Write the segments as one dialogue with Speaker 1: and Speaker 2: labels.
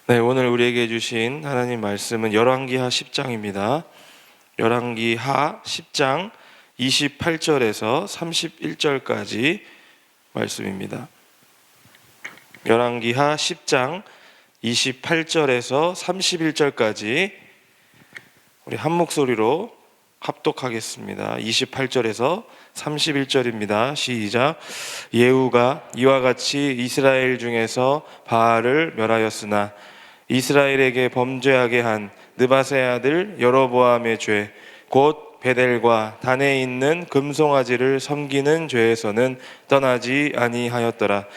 Speaker 1: 네, 오늘 우리에게 주신 하나님 말씀은 열왕기하 10장입니다. 열왕기하 10장 28절에서 31절까지 말씀입니다. 열왕기하 10장 28절에서 31절까지 우리 한 목소리로 합독하겠습니다. 28절에서 31절입니다. 시작. 예후가 이와 같이 이스라엘 중에서 바알을 멸하였으나 이스라엘에게 범죄하게 한 느밧의 아들 여로보암의 죄, 곧 베델과 단에 있는 금송아지를 섬기는 죄에서는 떠나지 아니하였더라.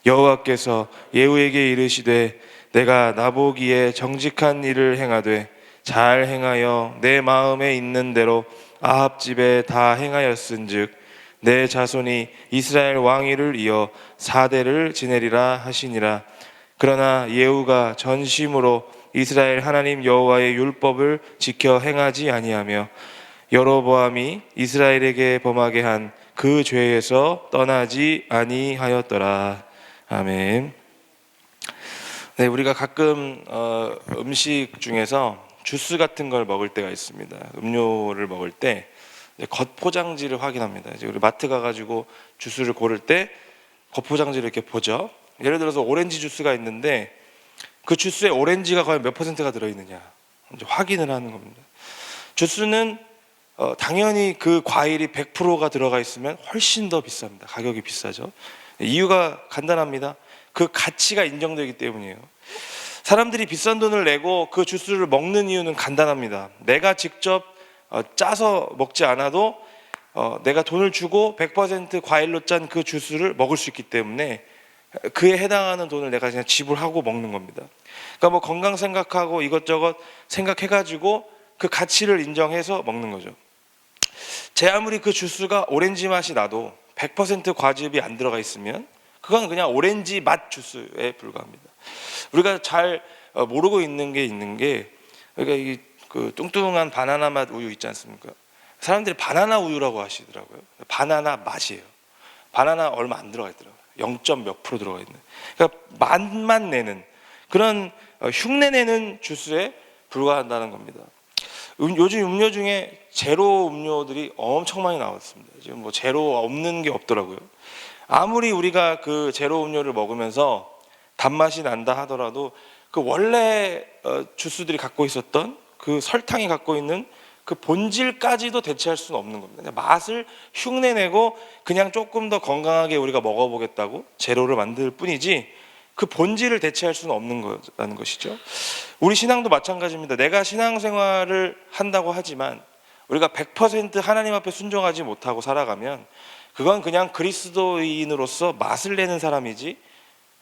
Speaker 1: 여호와께서 예후에게 이르시되 내가 나보기에 정직한 일을 행하되 잘 행하여 내 마음에 있는 대로 아합 집에 다 행하였은즉 내 자손이 이스라엘 왕위를 이어 4대를 지내리라 하시니라. 그러나 예후가 전심으로 이스라엘 하나님 여호와의 율법을 지켜 행하지 아니하며 여로보암이 이스라엘에게 범하게 한 그 죄에서 떠나지 아니하였더라. 아멘. 네, 우리가 가끔 음식 중에서 주스 같은 걸 먹을 때가 있습니다. 음료를 먹을 때 겉포장지를 확인합니다. 이제 우리 마트 가가지고 주스를 고를 때 겉포장지를 이렇게 보죠. 예를 들어서 오렌지 주스가 있는데 그 주스에 오렌지가 과연 몇 퍼센트가 들어있느냐 이제 확인을 하는 겁니다. 주스는 당연히 그 과일이 100%가 들어가 있으면 훨씬 더 비쌉니다. 가격이 비싸죠. 이유가 간단합니다. 그 가치가 인정되기 때문이에요. 사람들이 비싼 돈을 내고 그 주스를 먹는 이유는 간단합니다. 내가 직접 짜서 먹지 않아도 내가 돈을 주고 100% 과일로 짠 그 주스를 먹을 수 있기 때문에 그에 해당하는 돈을 내가 그냥 지불하고 먹는 겁니다. 그러니까 뭐 건강 생각하고 이것저것 생각해가지고 그 가치를 인정해서 먹는 거죠. 제 아무리 그 주스가 오렌지 맛이 나도 100% 과즙이 안 들어가 있으면 그건 그냥 오렌지 맛 주스에 불과합니다. 우리가 잘 모르고 있는 게 그러니까 이 그 뚱뚱한 바나나 맛 우유 있지 않습니까? 사람들이 바나나 우유라고 하시더라고요. 바나나 맛이에요. 바나나 얼마 안 들어가 있더라고요. 0. 몇 프로 들어가 있는. 그러니까 맛만 내는 그런 흉내내는 주스에 불과한다는 겁니다. 요즘 음료 중에 제로 음료들이 엄청 많이 나왔습니다. 지금 뭐 제로 없는 게 없더라고요. 아무리 우리가 그 제로 음료를 먹으면서 단맛이 난다 하더라도 그 원래 주스들이 갖고 있었던 그 설탕이 갖고 있는 그 본질까지도 대체할 수는 없는 겁니다. 맛을 흉내내고 그냥 조금 더 건강하게 우리가 먹어보겠다고 제로를 만들 뿐이지 그 본질을 대체할 수는 없는 거라는 것이죠. 우리 신앙도 마찬가지입니다. 내가 신앙생활을 한다고 하지만 우리가 100% 하나님 앞에 순종하지 못하고 살아가면 그건 그냥 그리스도인으로서 맛을 내는 사람이지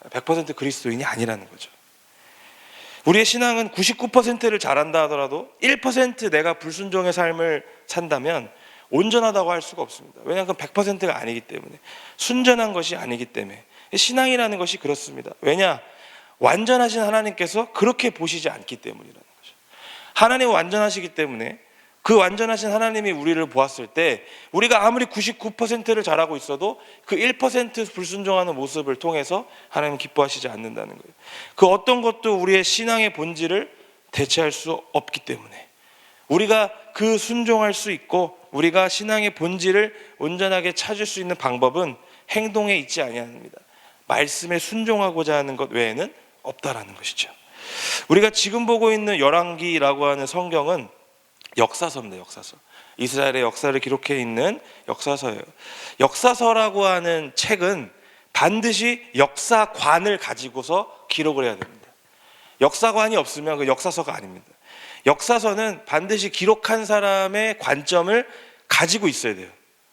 Speaker 1: 100% 그리스도인이 아니라는 거죠. 우리의 신앙은 99%를 잘한다 하더라도 1% 내가 불순종의 삶을 산다면 온전하다고 할 수가 없습니다. 왜냐하면 100%가 아니기 때문에, 순전한 것이 아니기 때문에. 신앙이라는 것이 그렇습니다. 왜냐? 완전하신 하나님께서 그렇게 보시지 않기 때문이라는 거죠. 하나님은 완전하시기 때문에 그 완전하신 하나님이 우리를 보았을 때 우리가 아무리 99%를 잘하고 있어도 그 1% 불순종하는 모습을 통해서 하나님은 기뻐하시지 않는다는 거예요. 그 어떤 것도 우리의 신앙의 본질을 대체할 수 없기 때문에 우리가 그 순종할 수 있고 우리가 신앙의 본질을 온전하게 찾을 수 있는 방법은 행동에 있지 아니합니다. 말씀에 순종하고자 하는 것 외에는 없다라는 것이죠. 우리가 지금 보고 있는 열왕기라고 하는 성경은 역사서입니다. 역사서. 이스라엘의 역사를 기록해 있는 역사서예요. 역사서라고 하는 책은 반드시 역사관을 가지고서 기록을 해야 됩니다. 역사관이 없으면 그 역사서가 아닙니다. 역사서는 반드시 기록한 사람의 관점을 가지고 있어야 돼요.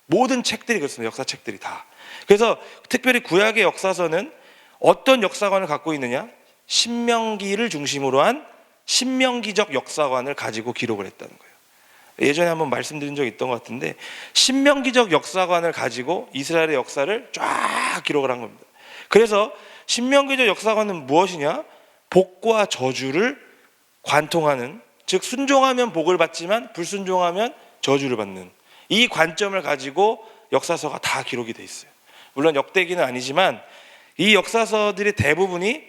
Speaker 1: 모든 책들이 그렇습니다. 역사책들이 다. 그래서 특별히 구약의 역사서는 어떤 역사관을 갖고 있느냐? 신명기를 중심으로 한 신명기적 역사관을 가지고 기록을 했다는 거예요. 예전에 한번 말씀드린 적이 있던 것 같은데 신명기적 역사관을 가지고 이스라엘의 역사를 쫙 기록을 한 겁니다. 그래서 신명기적 역사관은 무엇이냐? 복과 저주를 관통하는, 즉 순종하면 복을 받지만 불순종하면 저주를 받는 이 관점을 가지고 역사서가 다 기록이 돼 있어요. 물론 역대기는 아니지만 이 역사서들의 대부분이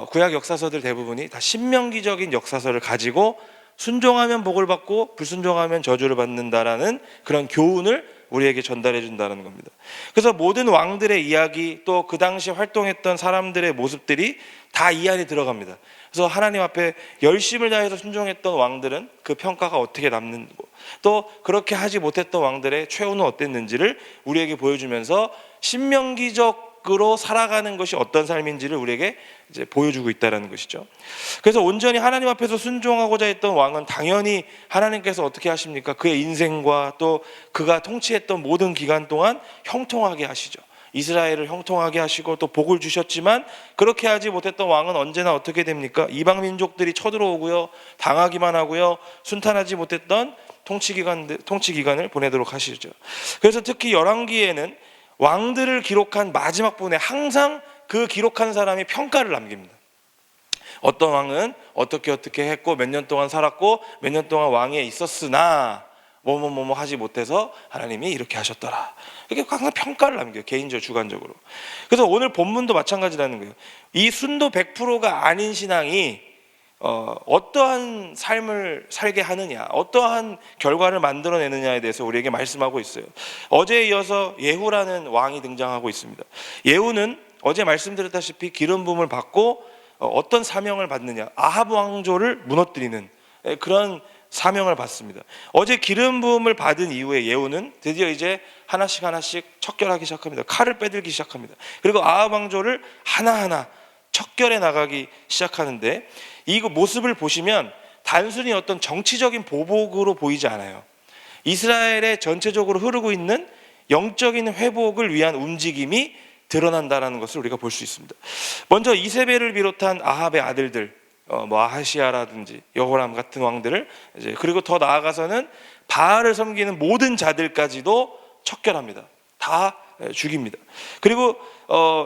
Speaker 1: 구약 역사서들 대부분이 다 신명기적인 역사서를 가지고 순종하면 복을 받고 불순종하면 저주를 받는다라는 그런 교훈을 우리에게 전달해 준다는 겁니다. 그래서 모든 왕들의 이야기, 또 그 당시 활동했던 사람들의 모습들이 다 이 안에 들어갑니다. 그래서 하나님 앞에 열심을 다해서 순종했던 왕들은 그 평가가 어떻게 남는고, 또 그렇게 하지 못했던 왕들의 최후는 어땠는지를 우리에게 보여주면서 신명기적으로 살아가는 것이 어떤 삶인지를 우리에게 이제 보여주고 있다는 것이죠. 그래서 온전히 하나님 앞에서 순종하고자 했던 왕은 당연히 하나님께서 어떻게 하십니까? 그의 인생과 또 그가 통치했던 모든 기간 동안 형통하게 하시죠. 이스라엘을 형통하게 하시고 또 복을 주셨지만, 그렇게 하지 못했던 왕은 언제나 어떻게 됩니까? 이방 민족들이 쳐들어오고요, 당하기만 하고요, 순탄하지 못했던 통치 기간을 보내도록 하시죠. 그래서 특히 열왕기에는 왕들을 기록한 마지막 부분에 항상 그 기록한 사람이 평가를 남깁니다. 어떤 왕은 어떻게 했고 몇 년 동안 살았고 몇 년 동안 왕위에 있었으나 뭐뭐 하지 못해서 하나님이 이렇게 하셨더라. 이렇게 항상 평가를 남겨요. 개인적으로, 주관적으로. 그래서 오늘 본문도 마찬가지라는 거예요. 이 순도 100%가 아닌 신앙이 어떠한 삶을 살게 하느냐, 어떠한 결과를 만들어내느냐에 대해서 우리에게 말씀하고 있어요. 어제에 이어서 예후라는 왕이 등장하고 있습니다. 예후는 어제 말씀드렸다시피 기름 부음을 받고 어떤 사명을 받느냐, 아합 왕조를 무너뜨리는 그런 사명을 받습니다. 어제 기름 부음을 받은 이후에 예후는 드디어 이제 하나씩 척결하기 시작합니다. 칼을 빼들기 시작합니다. 그리고 아합 왕조를 하나하나 척결해 나가기 시작하는데, 이 모습을 보시면 단순히 어떤 정치적인 보복으로 보이지 않아요. 이스라엘에 전체적으로 흐르고 있는 영적인 회복을 위한 움직임이 드러난다는 것을 우리가 볼 수 있습니다. 먼저 이세벨을 비롯한 아합의 아들들, 아하시아라든지 여호람 같은 왕들을 이제, 그리고 더 나아가서는 바알을 섬기는 모든 자들까지도 척결합니다. 다 죽입니다. 그리고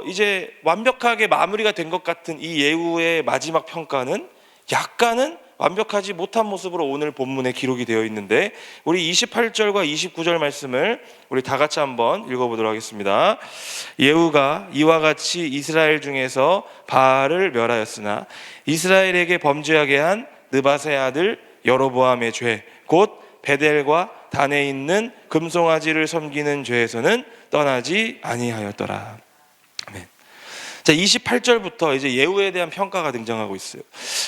Speaker 1: 이제 완벽하게 마무리가 된 것 같은 이 예후의 마지막 평가는 약간은 완벽하지 못한 모습으로 오늘 본문에 기록이 되어 있는데, 우리 28절과 29절 말씀을 우리 다 같이 한번 읽어보도록 하겠습니다. 예후가 이와 같이 이스라엘 중에서 바알을 멸하였으나 이스라엘에게 범죄하게 한 느밧의 아들 여로보암의 죄, 곧 베델과 단에 있는 금송아지를 섬기는 죄에서는 떠나지 아니하였더라. 아멘. 자, 28절부터 이제 예후에 대한 평가가 등장하고 있어요.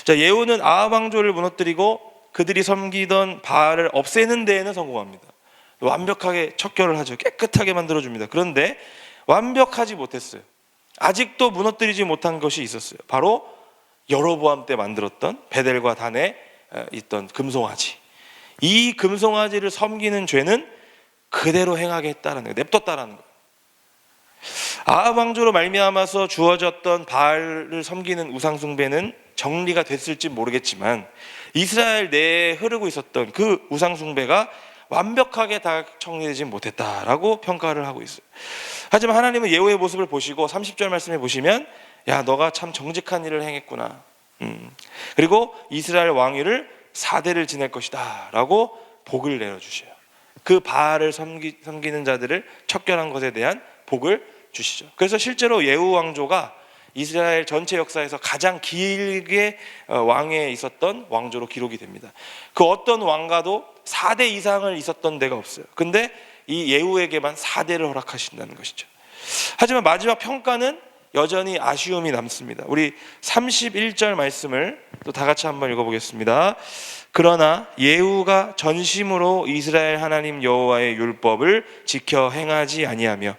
Speaker 1: 자, 예후는 아합 왕조를 무너뜨리고 그들이 섬기던 바알을 없애는 데에는 성공합니다. 완벽하게 척결을 하죠. 깨끗하게 만들어줍니다. 그런데 완벽하지 못했어요. 아직도 무너뜨리지 못한 것이 있었어요. 바로 여로보암 때 만들었던 베델과 단에 있던 금송아지. 이 금송아지를 섬기는 죄는 그대로 행하게 했다는 거예요. 냅뒀다라는 거예요. 아합 왕조로 말미암아서 주어졌던 바알을 섬기는 우상 숭배는 정리가 됐을지 모르겠지만, 이스라엘 내에 흐르고 있었던 그 우상 숭배가 완벽하게 다 정리되지 못했다라고 평가를 하고 있어요. 하지만 하나님은 예후의 모습을 보시고 30절 말씀에 보시면, 야, 너가 참 정직한 일을 행했구나. 그리고 이스라엘 왕위를 4대를 지낼 것이다 라고 복을 내려주셔요. 그 바알을 섬기는 자들을 척결한 것에 대한 복을 주시죠. 그래서 실제로 예후 왕조가 이스라엘 전체 역사에서 가장 길게 왕위에 있었던 왕조로 기록이 됩니다. 그 어떤 왕가도 4대 이상을 있었던 데가 없어요. 근데 이 예후에게만 4대를 허락하신다는 것이죠. 하지만 마지막 평가는 여전히 아쉬움이 남습니다. 우리 31절 말씀을 또 다 같이 한번 읽어보겠습니다. 그러나 예후가 전심으로 이스라엘 하나님 여호와의 율법을 지켜 행하지 아니하며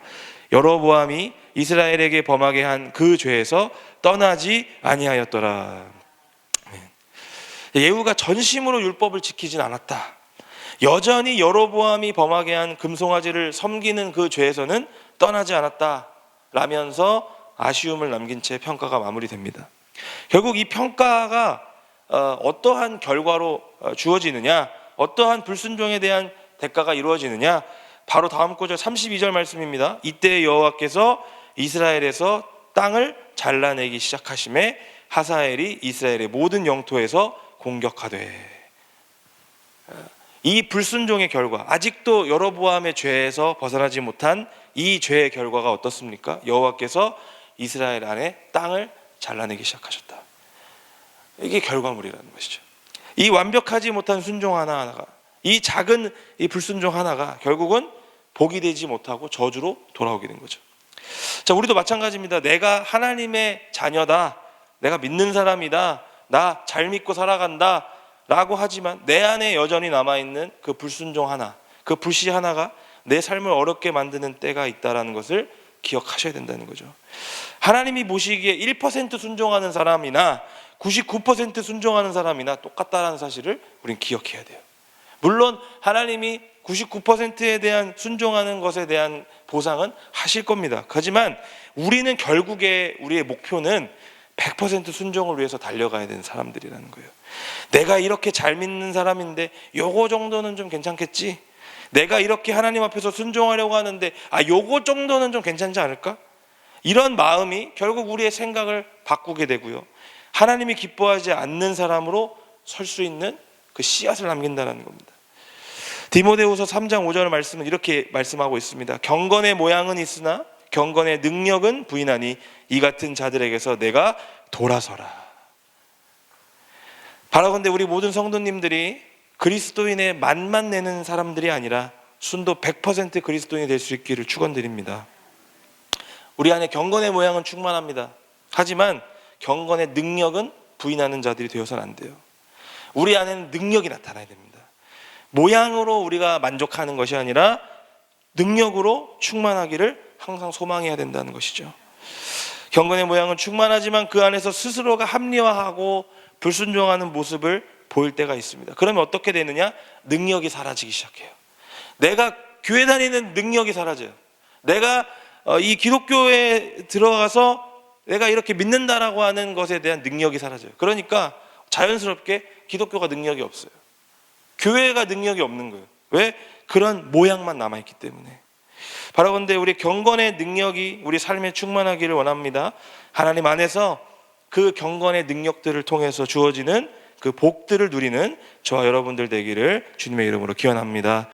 Speaker 1: 여로보암이 이스라엘에게 범하게 한 그 죄에서 떠나지 아니하였더라. 예후가 전심으로 율법을 지키진 않았다. 여전히 여로보암이 범하게 한 금송아지를 섬기는 그 죄에서는 떠나지 않았다 라면서 아쉬움을 남긴 채 평가가 마무리됩니다. 결국 이 평가가 어떠한 결과로 주어지느냐, 어떠한 불순종에 대한 대가가 이루어지느냐, 바로 다음 구절 32절 말씀입니다. 이때 여호와께서 이스라엘에서 땅을 잘라내기 시작하심에 하사엘이 이스라엘의 모든 영토에서 공격하되. 이 불순종의 결과, 아직도 여로보암의 죄에서 벗어나지 못한 이 죄의 결과가 어떻습니까? 여호와께서 이스라엘 안에 땅을 잘라내기 시작하셨다. 이게 결과물이라는 것이죠. 이 완벽하지 못한 순종 하나하나가, 이 작은 이 불순종 하나가 결국은 복이 되지 못하고 저주로 돌아오게 된 거죠. 자, 우리도 마찬가지입니다. 내가 하나님의 자녀다, 내가 믿는 사람이다, 나 잘 믿고 살아간다 라고 하지만 내 안에 여전히 남아있는 그 불순종 하나, 그 불씨 하나가 내 삶을 어렵게 만드는 때가 있다는 것을 기억하셔야 된다는 거죠. 하나님이 보시기에 1% 순종하는 사람이나 99% 순종하는 사람이나 똑같다는 사실을 우리는 기억해야 돼요. 물론 하나님이 99%에 대한 순종하는 것에 대한 보상은 하실 겁니다. 하지만 우리는 결국에 우리의 목표는 100% 순종을 위해서 달려가야 되는 사람들이라는 거예요. 내가 이렇게 잘 믿는 사람인데 요거 정도는 좀 괜찮겠지? 내가 이렇게 하나님 앞에서 순종하려고 하는데 요거 정도는 좀 괜찮지 않을까? 이런 마음이 결국 우리의 생각을 바꾸게 되고요, 하나님이 기뻐하지 않는 사람으로 설 수 있는 그 씨앗을 남긴다는 겁니다. 디모데후서 3장 5절 말씀은 이렇게 말씀하고 있습니다. 경건의 모양은 있으나 경건의 능력은 부인하니 이 같은 자들에게서 내가 돌아서라. 바라건대 우리 모든 성도님들이 그리스도인의 맛만 내는 사람들이 아니라 순도 100% 그리스도인이 될 수 있기를 축원드립니다. 우리 안에 경건의 모양은 충만합니다. 하지만 경건의 능력은 부인하는 자들이 되어서는 안 돼요. 우리 안에는 능력이 나타나야 됩니다. 모양으로 우리가 만족하는 것이 아니라 능력으로 충만하기를 항상 소망해야 된다는 것이죠. 경건의 모양은 충만하지만 그 안에서 스스로가 합리화하고 불순종하는 모습을 보일 때가 있습니다. 그러면 어떻게 되느냐? 능력이 사라지기 시작해요. 내가 교회 다니는 능력이 사라져요. 내가 이 기독교에 들어가서 내가 이렇게 믿는다라고 하는 것에 대한 능력이 사라져요. 그러니까 자연스럽게 기독교가 능력이 없어요. 교회가 능력이 없는 거예요. 왜? 그런 모양만 남아있기 때문에. 바라건대 우리 경건의 능력이 우리 삶에 충만하기를 원합니다. 하나님 안에서 그 경건의 능력들을 통해서 주어지는 그 복들을 누리는 저와 여러분들 되기를 주님의 이름으로 기원합니다.